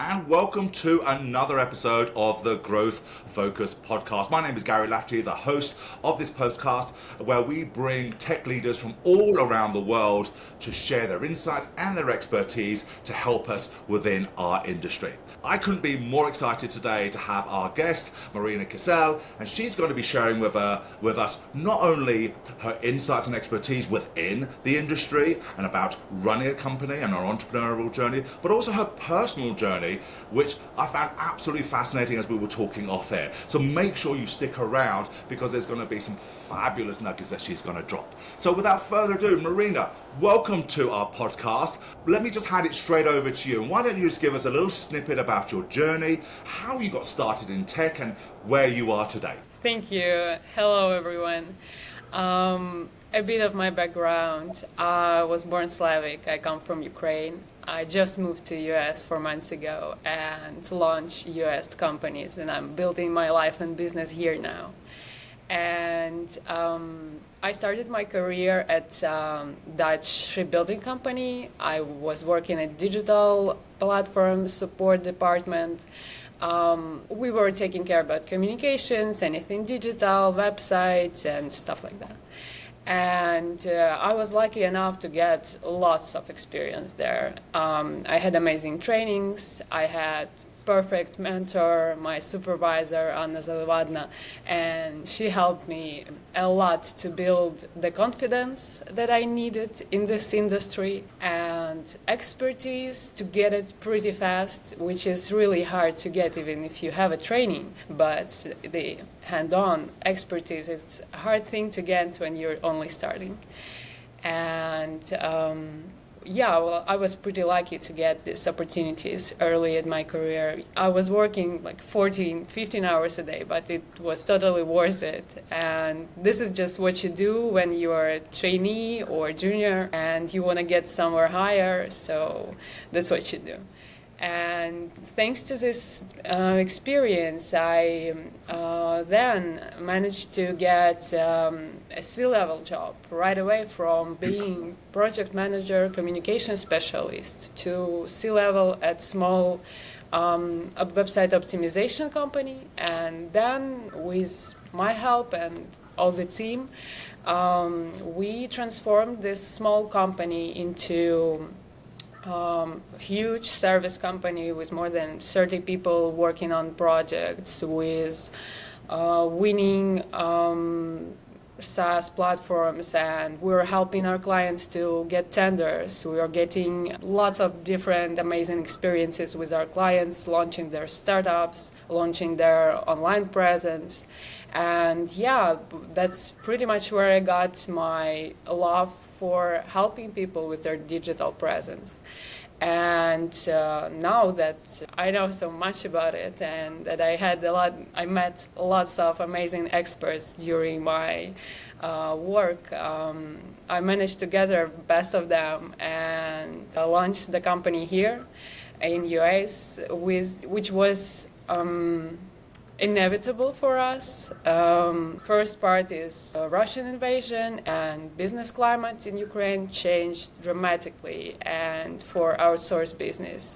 and welcome to another episode of the Growth Focus podcast. My name is Gary Lafferty, the host of this podcast, where we bring tech leaders from all around the world to share their insights and their expertise to help us within our industry. I couldn't be more excited today to have our guest, Maryna Kisil, and she's going to be sharing with us not only her insights and expertise within the industry and about running a company and her entrepreneurial journey, but also her personal journey, which I found absolutely fascinating as we were talking off air. So make sure you stick around because there's going to be some fabulous nuggets that she's going to drop. So without further ado, Maryna, welcome to our podcast. Let me just hand it straight over to you. And why don't you just give us a little snippet about your journey, how you got started in tech and where you are today. Thank you. Hello, everyone. A bit of my background. I was born Slavic. I come from Ukraine. I just moved to US 4 months ago and launched US companies, and I'm building my life and business here now. And I started my career at Dutch shipbuilding company. I was working at digital platform support department. We were taking care about communications, anything digital, websites, and stuff like that. And I was lucky enough to get lots of experience there. I had amazing trainings. I had perfect mentor, my supervisor, Anna Zavadna, and she helped me a lot to build the confidence that I needed in this industry and expertise to get it pretty fast, which is really hard to get even if you have a training. But the hand-on expertise is a hard thing to get when you're only starting. And I was pretty lucky to get these opportunities early in my career. I was working like 14, 15 hours a day, but it was totally worth it. And this is just what you do when you are a trainee or junior and you want to get somewhere higher, so that's what you do. And thanks to this experience, I then managed to get a C-level job right away, from being project manager, communication specialist, to C-level at small website optimization company. And then with my help and all the team, we transformed this small company into huge service company with more than 30 people working on projects, with winning SaaS platforms, and we were helping our clients to get tenders. We were getting lots of different amazing experiences with our clients, launching their startups, launching their online presence. And that's pretty much where I got my love for helping people with their digital presence. And now that I know so much about it and that I met lots of amazing experts during my work, I managed to gather best of them and launch the company here in US, which was inevitable for us. First part is Russian invasion, and business climate in Ukraine changed dramatically. And for outsourced business,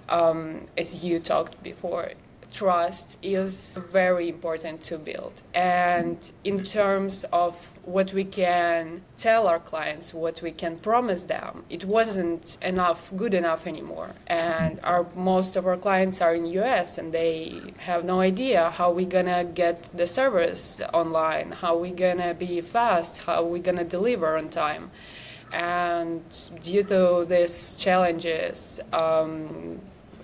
as you talked before, trust is very important to build. And in terms of what we can tell our clients, what we can promise them, it wasn't good enough anymore. And most of our clients are in US, and they have no idea how we're gonna get the service online, how we're gonna be fast, how we're gonna deliver on time. And due to these challenges,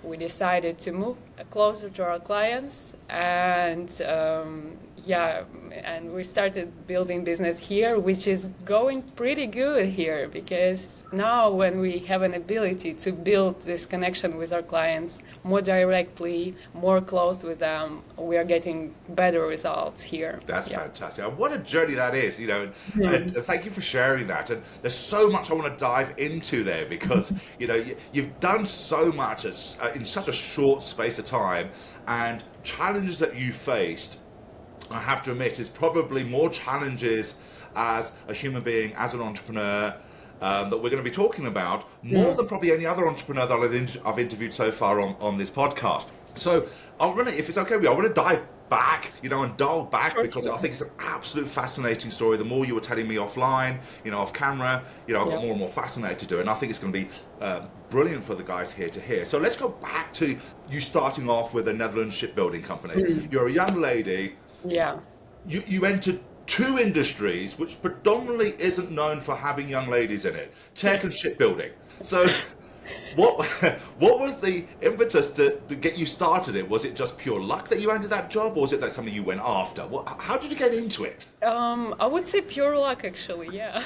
we decided to move closer to our clients, and and we started building business here, which is going pretty good here, because now when we have an ability to build this connection with our clients more directly, more close with them, we are getting better results here. That's fantastic. And what a journey that is, and thank you for sharing that. And there's so much I want to dive into there, because you've done so much in such a short space of time, and challenges that you faced, I have to admit, is probably more challenges as a human being, as an entrepreneur, that we're going to be talking about more than probably any other entrepreneur that I've interviewed so far on this podcast. So if it's okay with you, I want to dive back, and dial back because I think it's an absolute fascinating story. The more you were telling me offline, off camera, I got more and more fascinated to it, and I think it's going to be brilliant for the guys here to hear. So let's go back to you starting off with a Netherlands shipbuilding company. You're a young lady. Yeah. You entered two industries which predominantly isn't known for having young ladies in it: tech and shipbuilding. So what was the impetus to get you started it? Was it just pure luck that you landed that job, or was it that something you went after? How did you get into it? I would say pure luck, actually, yeah.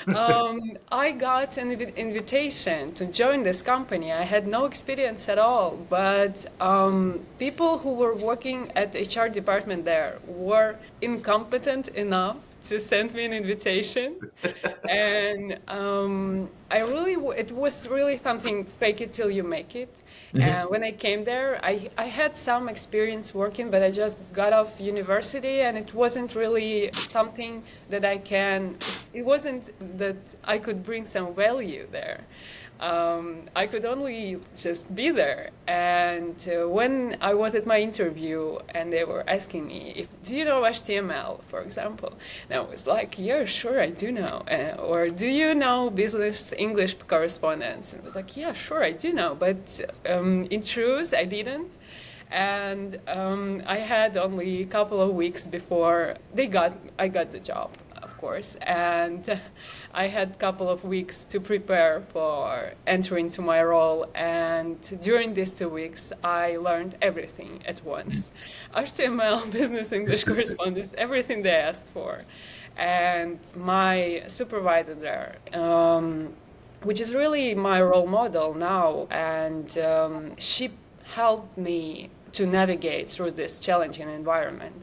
I got an invitation to join this company. I had no experience at all, but people who were working at HR department there were incompetent enough to send me an invitation. And it was really something, fake it till you make it. And when I came there, I had some experience working, but I just got off university, and it wasn't really something that it wasn't that I could bring some value there. I could only just be there. And when I was at my interview and they were asking me, do you know HTML, for example? And I was like, yeah, sure, I do know. Or do you know business English correspondence? And I was like, yeah, sure, I do know. But in truth, I didn't. And I had only a couple of weeks before I got the job, of course. And I had a couple of weeks to prepare for entering into my role. And during these 2 weeks, I learned everything at once. HTML, business English correspondence, everything they asked for. And my supervisor there, which is really my role model now, and she helped me to navigate through this challenging environment.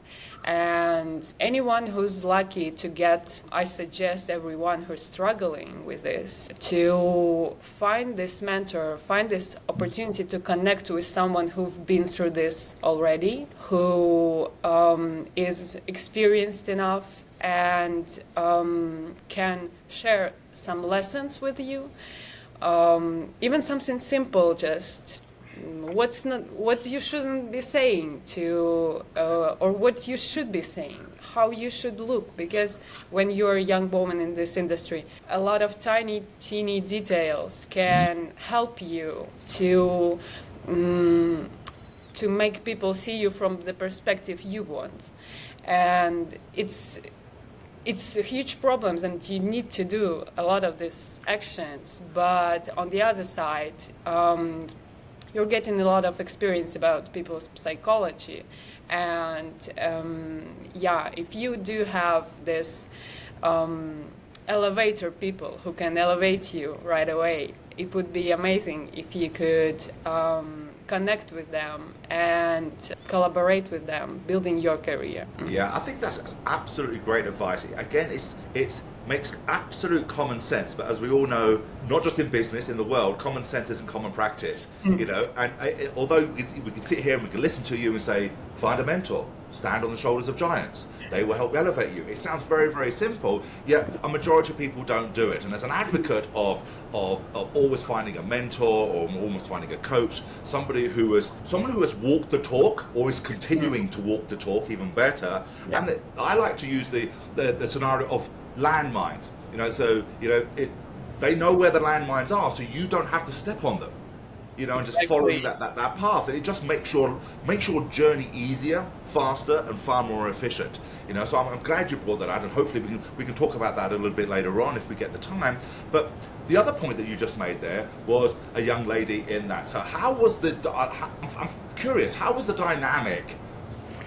And anyone who's lucky to I suggest everyone who's struggling with this to find this mentor, find this opportunity to connect with someone who's been through this already, who is experienced enough and can share some lessons with you. Even something simple, just what you shouldn't be saying or what you should be saying, how you should look, because when you're a young woman in this industry, a lot of teeny details can help you to make people see you from the perspective you want. And it's huge problems, and you need to do a lot of these actions, but on the other side, you're getting a lot of experience about people's psychology. And if you do have this elevator people who can elevate you right away, it would be amazing if you could connect with them and collaborate with them, building your career. Yeah, I think that's absolutely great advice. Again, it makes absolute common sense, but as we all know, not just in business, in the world, common sense isn't common practice. And although we can sit here and we can listen to you and say, find a mentor, stand on the shoulders of giants, they will help elevate you. It sounds very, very simple, yet a majority of people don't do it. And as an advocate of always finding a mentor or almost finding a coach, someone who has walked the talk or is continuing to walk the talk, even better. Yeah. And I like to use the scenario of landmines. They know where the landmines are, so you don't have to step on them. And just following that path, and it just makes your journey easier, faster, and far more efficient. So I'm glad you brought that out, and hopefully we can talk about that a little bit later on if we get the time. But the other point that you just made there was a young lady in that. So how was I'm curious, how was the dynamic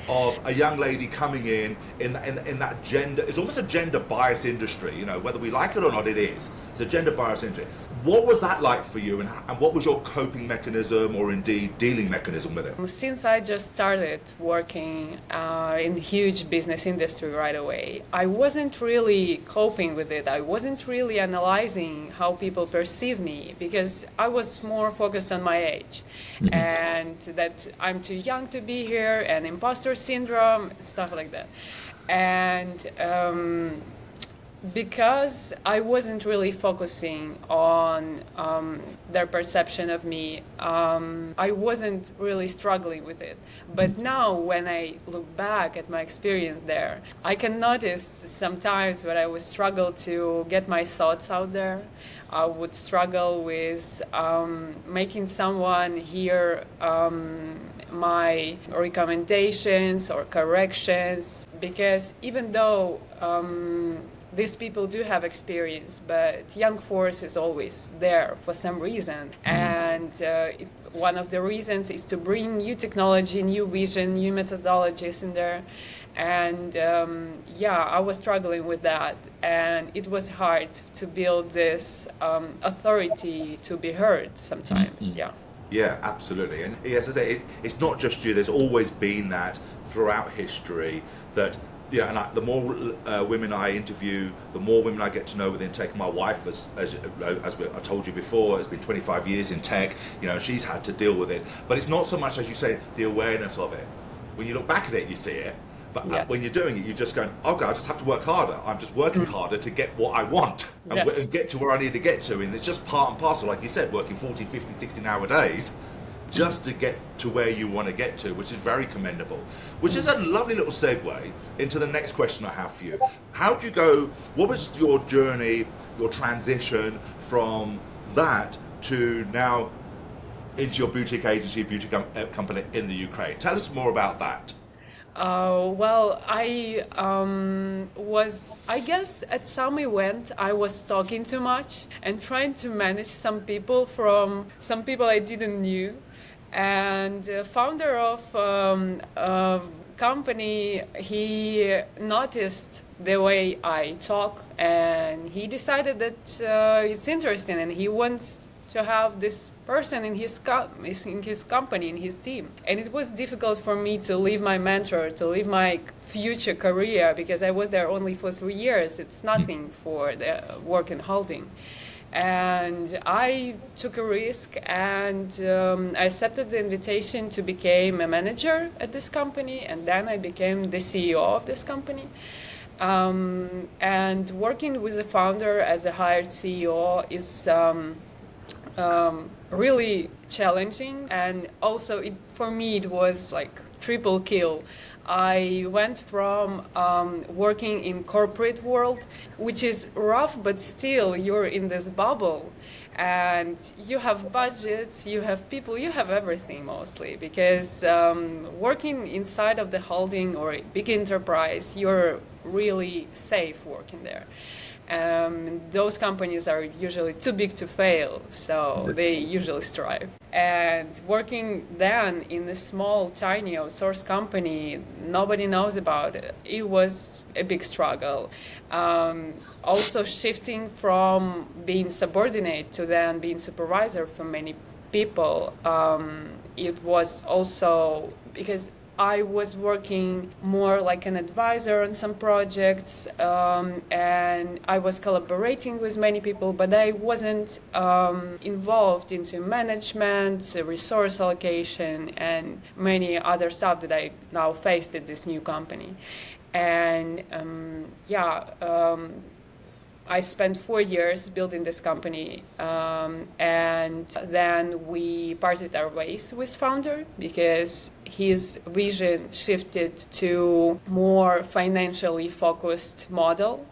of a young lady coming in that gender? It's almost a gender bias industry, whether we like it or not, it is. It's a gender bias industry. What was that like for you, and what was your coping mechanism or indeed dealing mechanism with it? Since I just started working in the huge business industry right away, I wasn't really coping with it. I wasn't really analyzing how people perceive me, because I was more focused on my age and that I'm too young to be here, and imposter syndrome, stuff like that. And Because I wasn't really focusing on their perception of me, I wasn't really struggling with it. But now when I look back at my experience there, I can notice sometimes when I would struggle to get my thoughts out there. I would struggle with making someone hear my recommendations or corrections, because even though these people do have experience, but young force is always there for some reason. And one of the reasons is to bring new technology, new vision, new methodologies in there. And I was struggling with that. And it was hard to build this authority to be heard sometimes. Yeah, absolutely. And as I say, it's not just you. There's always been that throughout history that, and the more women I interview, the more women I get to know within tech. My wife, as I told you before, has been 25 years in tech. She's had to deal with it. But it's not so much, as you say, the awareness of it. When you look back at it, you see it. But when you're doing it, you're just going, okay, I just have to work harder. I'm just working harder to get what I want and get to where I need to get to. And it's just part and parcel, like you said, working 40, 50, 16-hour days just to get to where you want to get to, which is very commendable. Which is a lovely little segue into the next question I have for you. How do you go, what was your journey, your transition from that to now into your boutique agency, company in the Ukraine? Tell us more about that. I guess at some event I was talking too much and trying to manage some people I didn't knew. And founder of company, he noticed the way I talk, and he decided that it's interesting, and he wants to have this person in his company, in his team. And it was difficult for me to leave my mentor, to leave my future career, because I was there only for 3 years. It's nothing for the work in holding. And I took a risk, and I accepted the invitation to become a manager at this company, and then I became the CEO of this company. And working with the founder as a hired CEO is really challenging, and also for me it was like triple kill. I went from working in corporate world, which is rough, but still you're in this bubble, and you have budgets, you have people, you have everything mostly, because working inside of the holding or a big enterprise, you're really safe working there. Those companies are usually too big to fail, so they usually strive. And working then in a small, tiny outsourced company, nobody knows about it. It was a big struggle. Also shifting from being subordinate to then being supervisor for many people, it was also because I was working more like an advisor on some projects, and I was collaborating with many people, but I wasn't involved into management, resource allocation, and many other stuff that I now faced at this new company. And I spent 4 years building this company, and then we parted our ways with founder because his vision shifted to more financially focused model,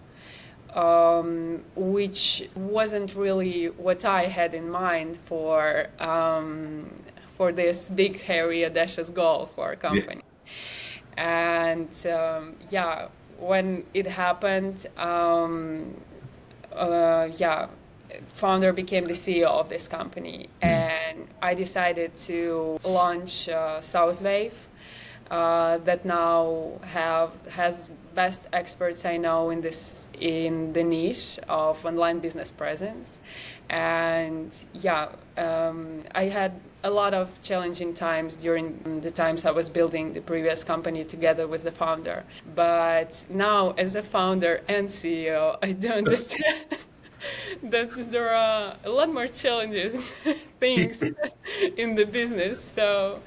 which wasn't really what I had in mind for this big, hairy, audacious goal for our company. Yeah. And when it happened, founder became the CEO of this company, and I decided to launch Southwave, that now has best experts I know in the niche of online business presence. And I had a lot of challenging times during the times I was building the previous company together with the founder. But now, as a founder and CEO, I do understand that there are a lot more challenges things in the business. So,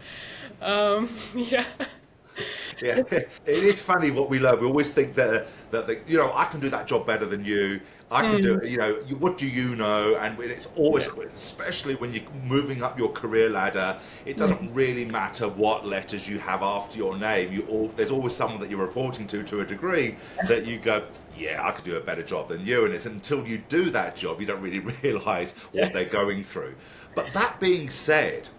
Yeah, it is funny what we learn. We always think that that they, I can do that job better than you. I can do it. What do you know? And it's always, especially when you're moving up your career ladder, it doesn't really matter what letters you have after your name. There's always someone that you're reporting to a degree that you go, yeah, I could do a better job than you. And it's until you do that job, you don't really realize what they're going through. But that being said,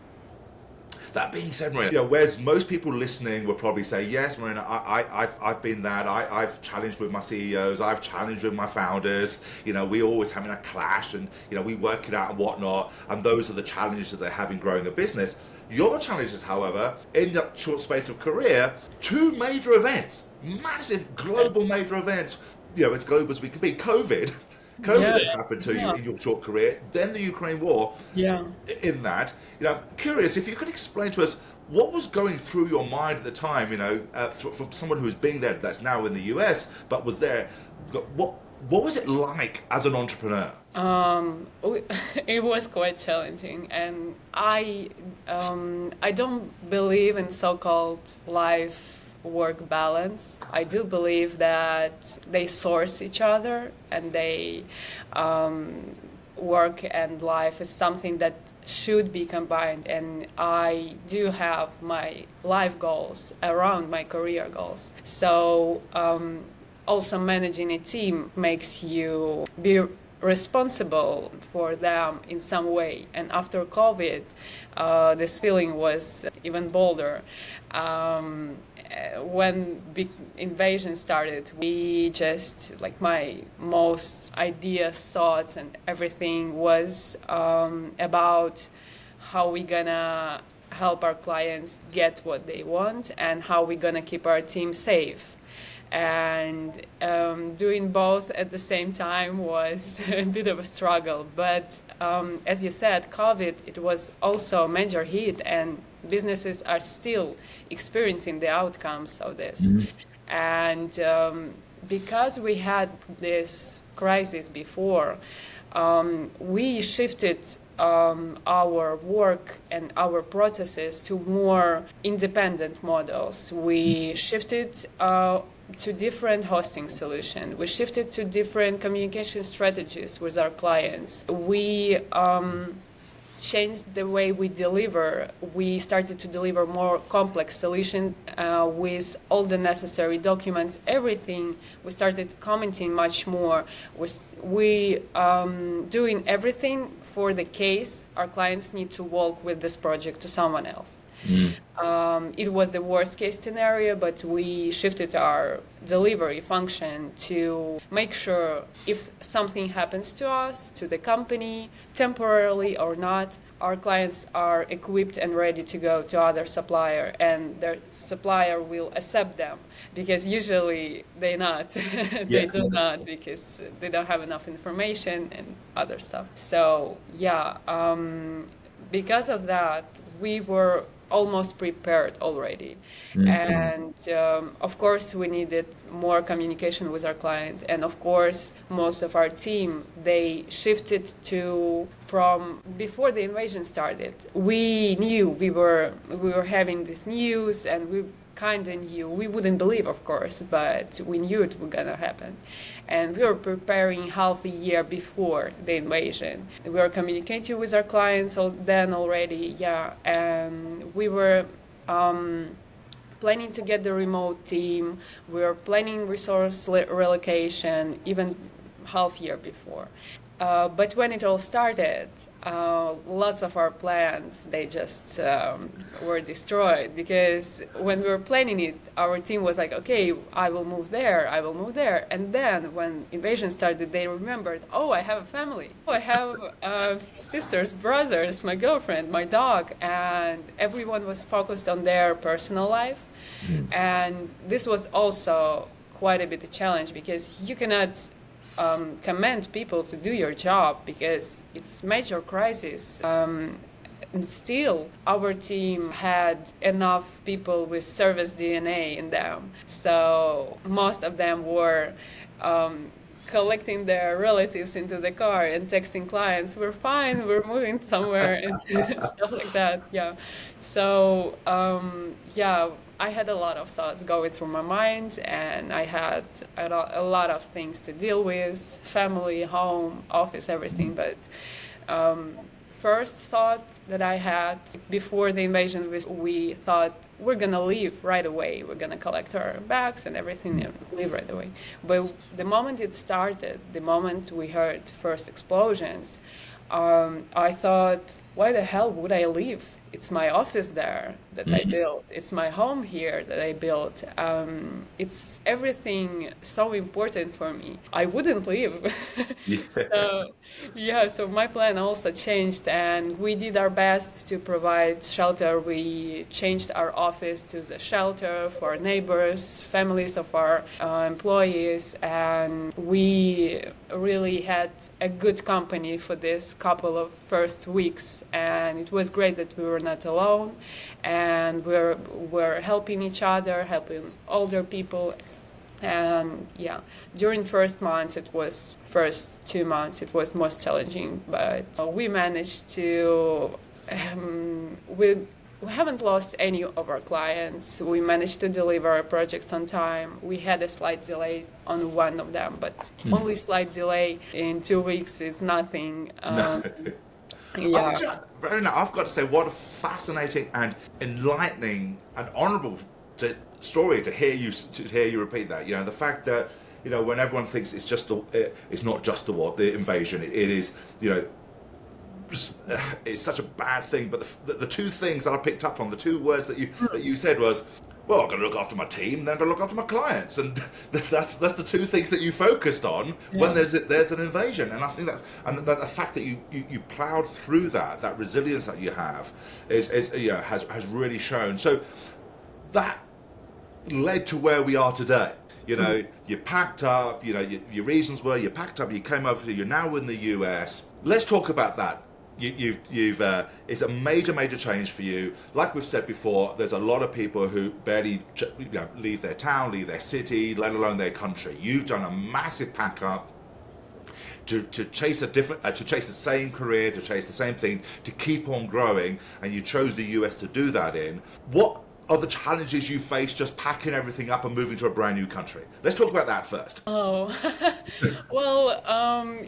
Maryna, whereas most people listening will probably say, yes, Maryna, I've been that. I've challenged with my CEOs. I've challenged with my founders. We always having a clash, and we work it out and whatnot. And those are the challenges that they have in growing a business. Your challenges, however, in that short space of career, 2 major events, massive global major events. As global as we can be. COVID happened to you in your short career, then the Ukraine war. In that, curious if you could explain to us what was going through your mind at the time, from someone who's been there, that's now in the US, but was there. What was it like as an entrepreneur? It was quite challenging, and I don't believe in so-called life-work balance. I do believe that they source each other, and they work and life is something that should be combined. And I do have my life goals around my career goals. So also managing a team makes you be responsible for them in some way. And after COVID, this feeling was even bolder. When big invasion started, we just, my most ideas, thoughts, and everything was about how we gonna help our clients get what they want and how we gonna keep our team safe. And doing both at the same time was a bit of a struggle. But as you said, COVID, it was also a major hit, and businesses are still experiencing the outcomes of this. And because we had this crisis before, we shifted our work and our processes to more independent models. We shifted to different hosting solutions. We shifted to different communication strategies with our clients. We changed the way we deliver. We started to deliver more complex solutions with all the necessary documents, everything. We started commenting much more. We doing everything for the case our clients need to walk with this project to someone else. It was the worst case scenario, but we shifted our delivery function to make sure if something happens to us, to the company, temporarily or not, our clients are equipped and ready to go to other supplier, and their supplier will accept them, because usually they not. They do not, because they don't have enough information and other stuff. So because of that, we were almost prepared already. And of course we needed more communication with our client, and of course most of our team, they shifted from before the invasion started. We knew we were having this news, and we kind of knew, we wouldn't believe, of course, but we knew it was gonna happen. And we were preparing half a year before the invasion. We were communicating with our clients then already, and we were planning to get the remote team. We were planning resource relocation even half year before. But when it all started, lots of our plans, they just were destroyed, because when we were planning it, our team was like, okay, I will move there. And then when invasion started, they remembered, oh, I have a family. Oh, I have sisters, brothers, my girlfriend, my dog, and everyone was focused on their personal life. And this was also quite a bit of a challenge, because you cannot command people to do your job because it's major crisis. And still, our team had enough people with service DNA in them. So most of them were collecting their relatives into the car and texting clients, we're fine, we're moving somewhere, and stuff like that. Yeah. So, yeah, I had a lot of thoughts going through my mind, and I had a lot of things to deal with, family, home, office, everything. But first thought that I had before the invasion was we thought we're gonna leave right away. We're gonna collect our bags and everything and leave right away. But the moment it started, the moment we heard first explosions, I thought, why the hell would I leave? It's my office there that I built. It's my home here that I built. It's everything so important for me. I wouldn't leave. So, yeah, so my plan also changed, and we did our best to provide shelter. We changed our office to the shelter for neighbors, families of our employees, and we really had a good company for this couple of first weeks, and it was great that we were not alone, and we're helping each other, helping older people. And yeah, during first 2 months, it was most challenging, but we managed to, we haven't lost any of our clients. We managed to deliver our projects on time. We had a slight delay on one of them, but only slight delay in 2 weeks is nothing. Yeah. Maryna, I've got to say, what a fascinating and enlightening and honourable story to hear you repeat that. You know, the fact that, you know, when everyone thinks it's not just the war, the invasion, it is, you know, it's such a bad thing. But the two things that I picked up on, the two words that you said was, well, I'm going to look after my team, then I'm going to look after my clients, and that's the two things that you focused on when there's an invasion. And I think the fact that you ploughed through that resilience that you have is you know, has really shown. So that led to where we are today. You know, you packed up. You know, your reasons were you packed up. You came over here. You're now in the US. Let's talk about that. It's a major change for you. Like we've said before, there's a lot of people who barely leave their town, leave their city, let alone their country. You've done a massive pack up to chase to chase the same career, to chase the same thing, to keep on growing, and you chose the US to do that in. What are the challenges you face just packing everything up and moving to a brand new country? Let's talk about that first. Oh, well,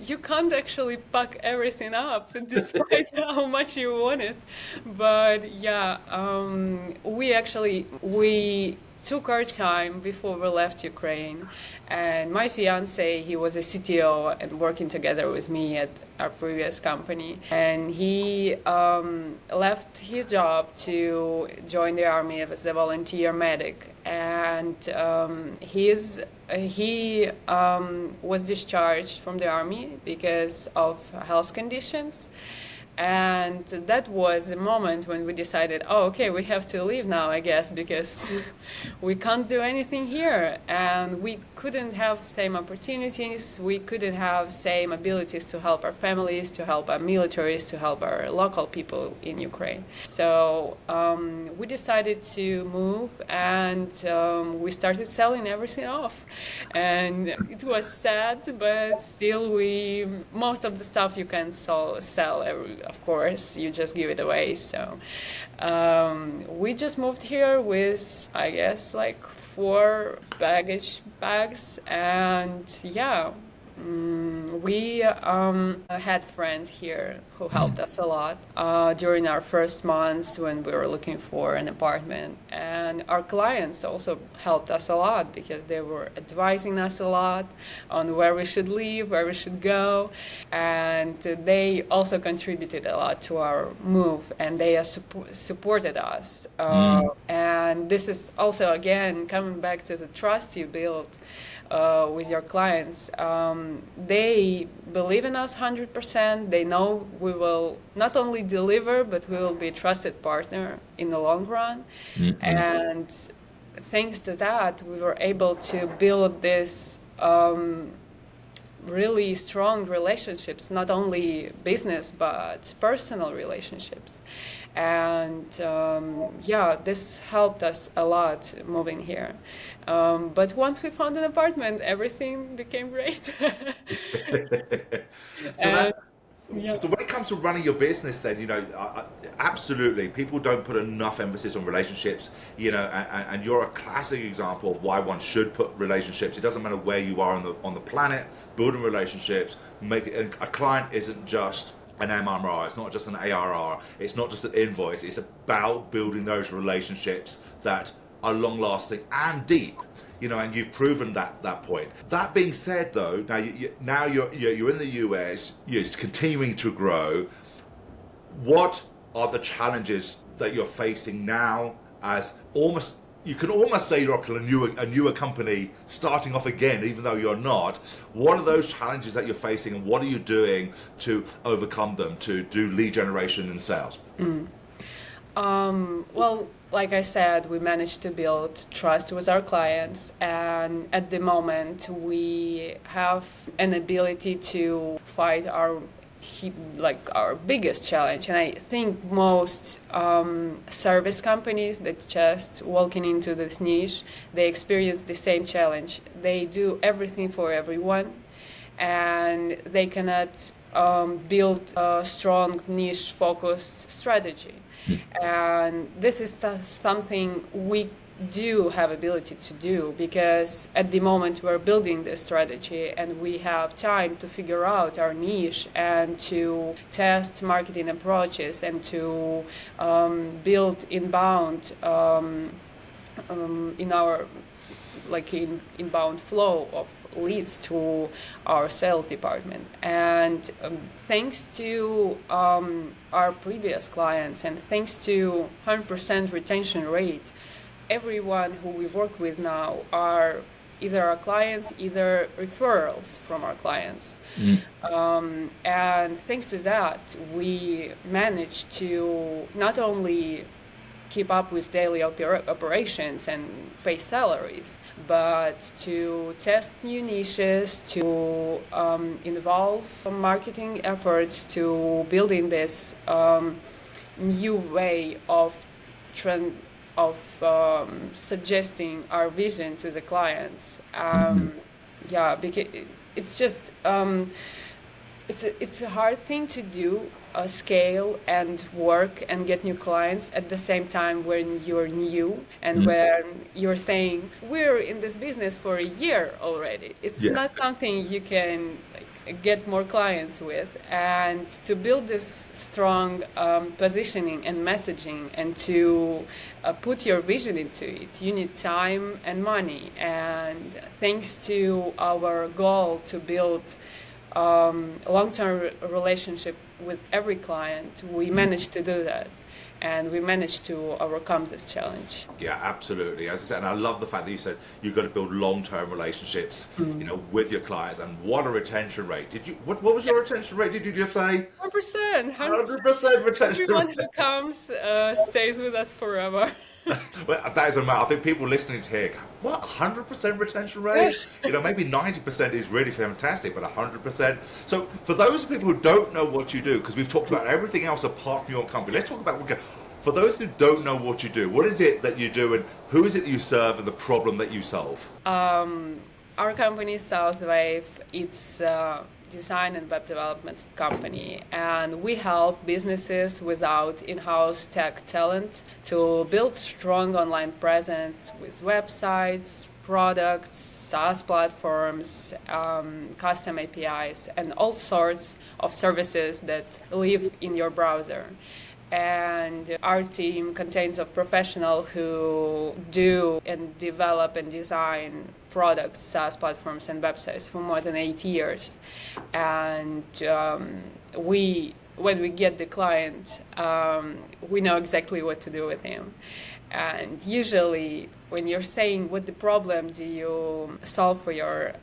you can't actually pack everything up despite how much you want it. But yeah, we took our time before we left Ukraine, and my fiance, he was a CTO and working together with me at our previous company, and he left his job to join the army as a volunteer medic, and he was discharged from the army because of health conditions. And that was the moment when we decided, oh, okay, we have to leave now, I guess, because we can't do anything here. And we couldn't have same opportunities. We couldn't have same abilities to help our families, to help our militaries, to help our local people in Ukraine. So we decided to move, and we started selling everything off. And it was sad, but still most of the stuff you can sell of course, you just give it away. So we just moved here with, I guess, like 4 bags, and yeah, we had friends here who helped us a lot during our first months when we were looking for an apartment. And our clients also helped us a lot because they were advising us a lot on where we should live, where we should go. And they also contributed a lot to our move, and they supported us. And this is also, again, coming back to the trust you build with your clients. They believe in us 100%. They know we will not only deliver, but we will be a trusted partner in the long run. And thanks to that, we were able to build this really strong relationships, not only business, but personal relationships. And this helped us a lot moving here. But once we found an apartment, everything became great. So And that yeah. so when it comes to running your business, then absolutely, people don't put enough emphasis on relationships. And you're a classic example of why one should put relationships. It doesn't matter where you are on the planet. Building relationships, a client isn't just an MRR. It's not just an ARR. It's not just an invoice. It's about building those relationships that are long lasting and deep. And you've proven that point. That being said, though, now you're in the US, you're continuing to grow. What are the challenges that you're facing now? As you can almost say you're a newer company starting off again, even though you're not. What are those challenges that you're facing, and what are you doing to overcome them, to do lead generation and sales? Well, like I said, we managed to build trust with our clients, and at the moment we have an ability to fight our biggest challenge. And I think most service companies that just walking into this niche, they experience the same challenge. They do everything for everyone, and they cannot build a strong niche focused strategy. And this is something we do have ability to do, because at the moment we're building this strategy and we have time to figure out our niche and to test marketing approaches and to build inbound in our inbound flow of leads to our sales department. And thanks to our previous clients and thanks to 100% retention rate, everyone who we work with now are either our clients, either referrals from our clients. And thanks to that, we managed to not only keep up with daily operations and pay salaries, but to test new niches, to involve marketing efforts, to building this new way of suggesting our vision to the clients. Because it's just it's a hard thing to do, scale and work and get new clients at the same time when you're new and when you're saying we're in this business for a year already. It's not something you can get more clients with. And to build this strong positioning and messaging and to put your vision into it, you need time and money. And thanks to our goal to build long-term relationship with every client, we managed to do that, and we managed to overcome this challenge. Yeah, absolutely. As I said, and I love the fact that you said you've got to build long-term relationships, with your clients. And what a retention rate! What was your retention rate? Did you just say 100%? 100% retention Everyone rate? who comes stays with us forever. Well, that is amazing. I think people listening to here go, what, 100% retention rate? Maybe 90% is really fantastic, but 100%. So for those people who don't know what you do, because we've talked about everything else apart from your company, let's talk about, for those who don't know what you do, what is it that you do and who is it that you serve and the problem that you solve? Our company is Southwave. It's design and web development company, and we help businesses without in-house tech talent to build strong online presence with websites, products, SaaS platforms, custom APIs, and all sorts of services that live in your browser. And our team contains of professionals who do and develop and design products, SaaS platforms, and websites for more than 8 years. And when we get the client, we know exactly what to do with him. And usually when you're saying what the problem do you solve for your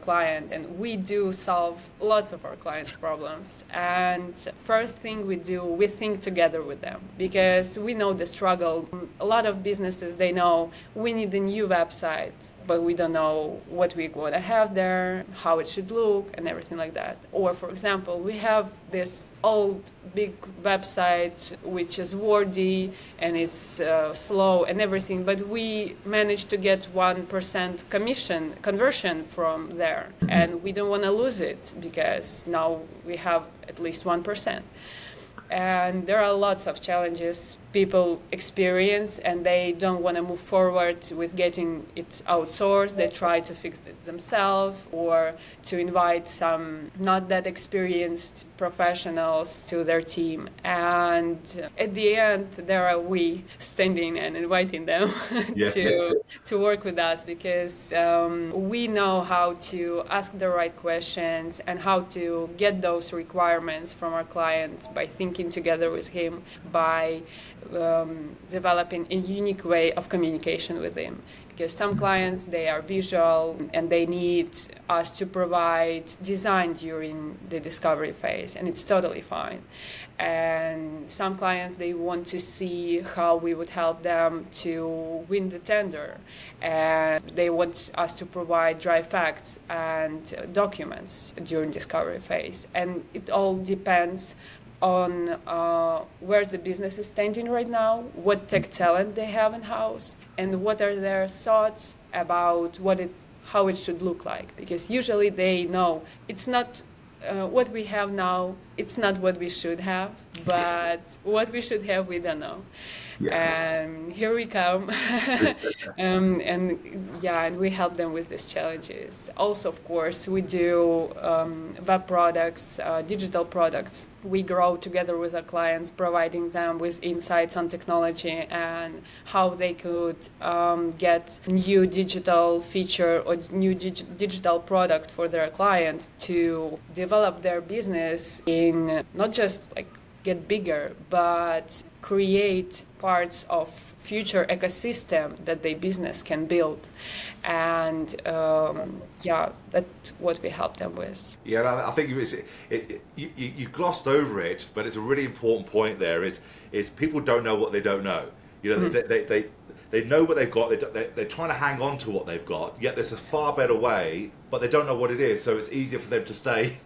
client, and we do solve lots of our clients' problems. And first thing we do, we think together with them, because we know the struggle. A lot of businesses, they know we need a new website, but we don't know what we want to have there, how it should look, and everything like that. Or, for example, we have this old big website which is wordy and it's slow and everything, but we managed to get 1% conversion from there, and we don't want to lose it because now we have at least 1%. And there are lots of challenges people experience, and they don't want to move forward with getting it outsourced. They try to fix it themselves, or to invite some not that experienced professionals to their team. And at the end, there are we standing and inviting them to work with us, because we know how to ask the right questions and how to get those requirements from our client by thinking together with him, by developing a unique way of communication with him. Because some clients, they are visual and they need us to provide design during the discovery phase, and it's totally fine. And some clients, they want to see how we would help them to win the tender, and they want us to provide dry facts and documents during discovery phase. And it all depends on where the business is standing right now, what tech talent they have in-house, and what are their thoughts about how it should look like. Because usually they know it's not what we have now, it's not what we should have, but what we should have, we don't know. And here we come. And we help them with these challenges. Also, of course, we do web products, digital products. We grow together with our clients, providing them with insights on technology and how they could get new digital feature or new digital product for their client to develop their business in not just like get bigger, but create parts of future ecosystem that their business can build. And that's what we help them with. Yeah, I think you glossed over it, but it's a really important point there is people don't know what they don't know. You know, they know what they've got, they're trying to hang on to what they've got, yet there's a far better way, but they don't know what it is, so it's easier for them to stay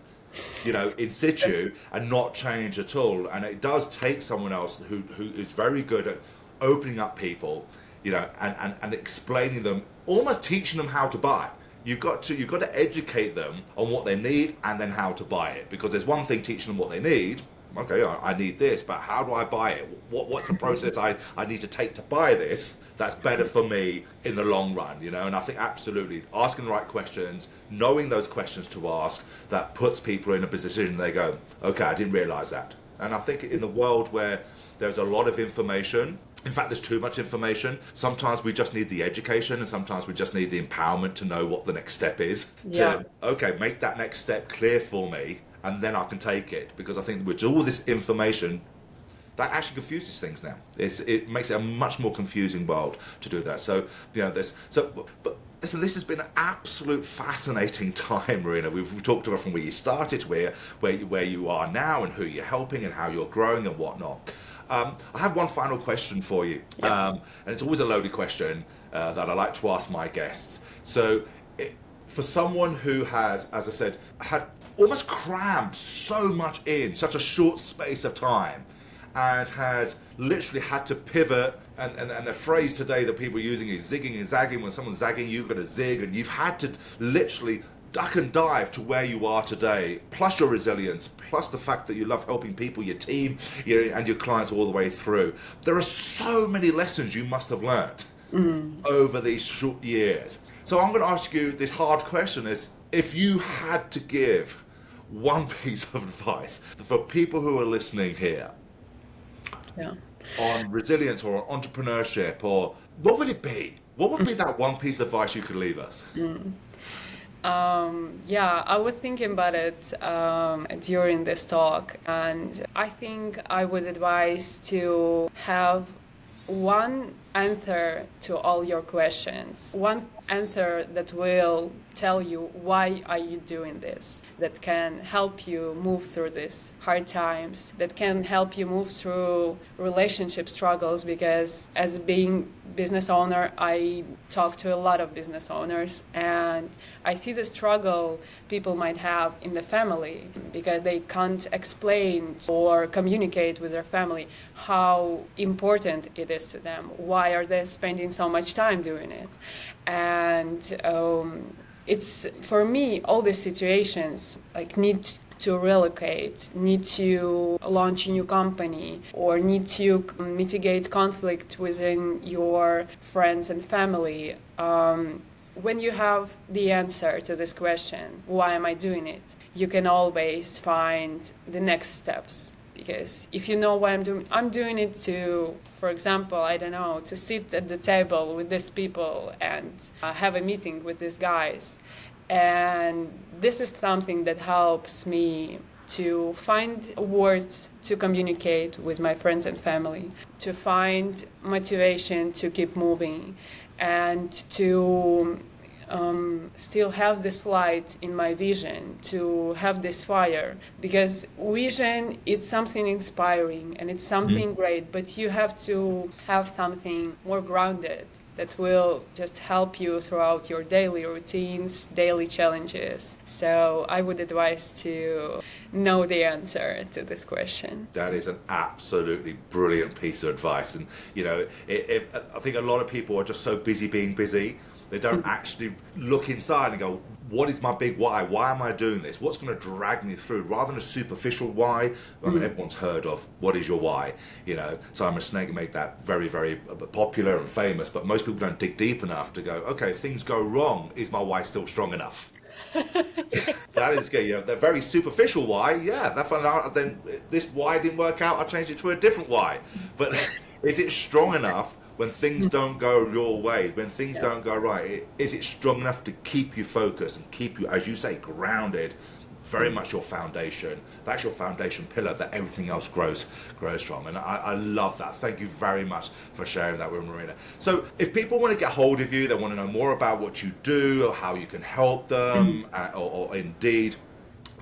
in situ and not change at all. And it does take someone else who is very good at opening up people, and explaining them, almost teaching them how to buy. You've got to educate them on what they need and then how to buy it. Because there's one thing teaching them what they need. Okay, I need this, but how do I buy it? What's the process I need to take to buy this that's better for me in the long run, And I think absolutely asking the right questions, knowing those questions to ask, that puts people in a position they go, okay, I didn't realize that. And I think in the world where there's a lot of information, in fact, there's too much information, sometimes we just need the education, and sometimes we just need the empowerment to know what the next step is. Okay, make that next step clear for me, and then I can take it. Because I think with all this information, that actually confuses things now. It makes it a much more confusing world to do that. So, but listen, this has been an absolute fascinating time, Maryna. We've talked about from where you started, where you are now, and who you're helping, and how you're growing, and whatnot. I have one final question for you, and it's always a loaded question that I like to ask my guests. So, for someone who has, as I said, had almost crammed so much in such a short space of time, and has literally had to pivot, and the phrase today that people are using is zigging and zagging. When someone's zagging, you've got to zig, and you've had to literally duck and dive to where you are today, plus your resilience, plus the fact that you love helping people, your team, and your clients all the way through. There are so many lessons you must have learned over these short years. So I'm going to ask you this hard question: is if you had to give one piece of advice for people who are listening here on resilience or on entrepreneurship, or what would it be? What would be that one piece of advice you could leave us? I was thinking about it during this talk, and I think I would advise to have one answer to all your questions. One answer that will tell you why are you doing this, that can help you move through these hard times, that can help you move through relationship struggles, because as being business owner, I talk to a lot of business owners, and I see the struggle people might have in the family because they can't explain or communicate with their family how important it is to them. Why are they spending so much time doing it? And it's, for me, all these situations like need to relocate, need to launch a new company, or need to mitigate conflict within your friends and family. When you have the answer to this question, why am I doing it? You can always find the next steps. Because if you know what I'm doing it to, for example, I don't know, to sit at the table with these people and have a meeting with these guys. And this is something that helps me to find words to communicate with my friends and family, to find motivation to keep moving, and to still have this light in my vision, to have this fire, because vision is something inspiring and it's something great, but you have to have something more grounded that will just help you throughout your daily routines, daily challenges. So I would advise to know the answer to this question. That is an absolutely brilliant piece of advice. And, you know, I think a lot of people are just so busy being busy. They don't actually look inside and go, what is my big why? Why am I doing this? What's going to drag me through? Rather than a superficial why, I mean, everyone's heard of what is your why, you know. So I'm a Snake made that very, very popular and famous, but most people don't dig deep enough to go, okay, if things go wrong, is my why still strong enough? That is good. You know, the very superficial why, yeah, then this why didn't work out, I changed it to a different why. But is it strong enough when things don't go your way, when things don't go right? Is it strong enough to keep you focused and keep you, as you say, grounded? Very much your foundation. That's your foundation pillar that everything else grows from. And I love that. Thank you very much for sharing that with Maryna. So if people want to get hold of you, they want to know more about what you do or how you can help them, or indeed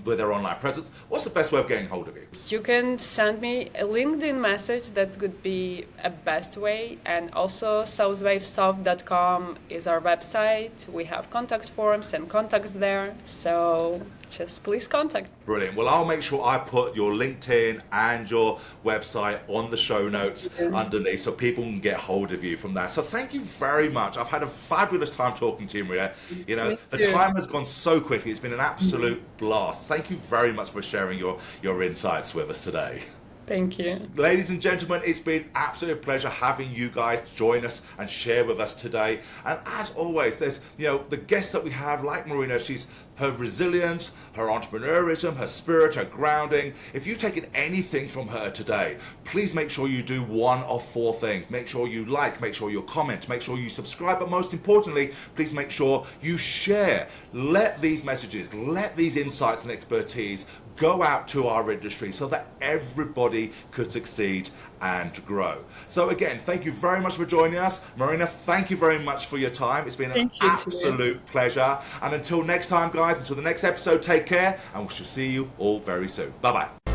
with their online presence, what's the best way of getting hold of you? You can send me a LinkedIn message. That could be a best way. And also Southwavesoft.com is our website. We have contact forms and contacts there. So just please contact. Brilliant. Well, I'll make sure I put your LinkedIn and your website on the show notes underneath so people can get hold of you from there. So thank you very much. I've had a fabulous time talking to you, Maria. You know, the time has gone so quickly. It's been an absolute blast. Thank you very much for sharing your insights with us today. Thank you. Ladies and gentlemen, it's been an absolute pleasure having you guys join us and share with us today. And as always, there's, you know, the guests that we have, like Maryna, she's her resilience, her entrepreneurism, her spirit, her grounding. If you've taken anything from her today, please make sure you do one of four things. Make sure you like, make sure you comment, make sure you subscribe, but most importantly, please make sure you share. Let these messages, let these insights and expertise go out to our industry so that everybody could succeed and grow. So again, thank you very much for joining us. Maryna, thank you very much for your time. It's been an absolute pleasure. And until next time, guys, until the next episode, take care, and we shall see you all very soon. Bye-bye.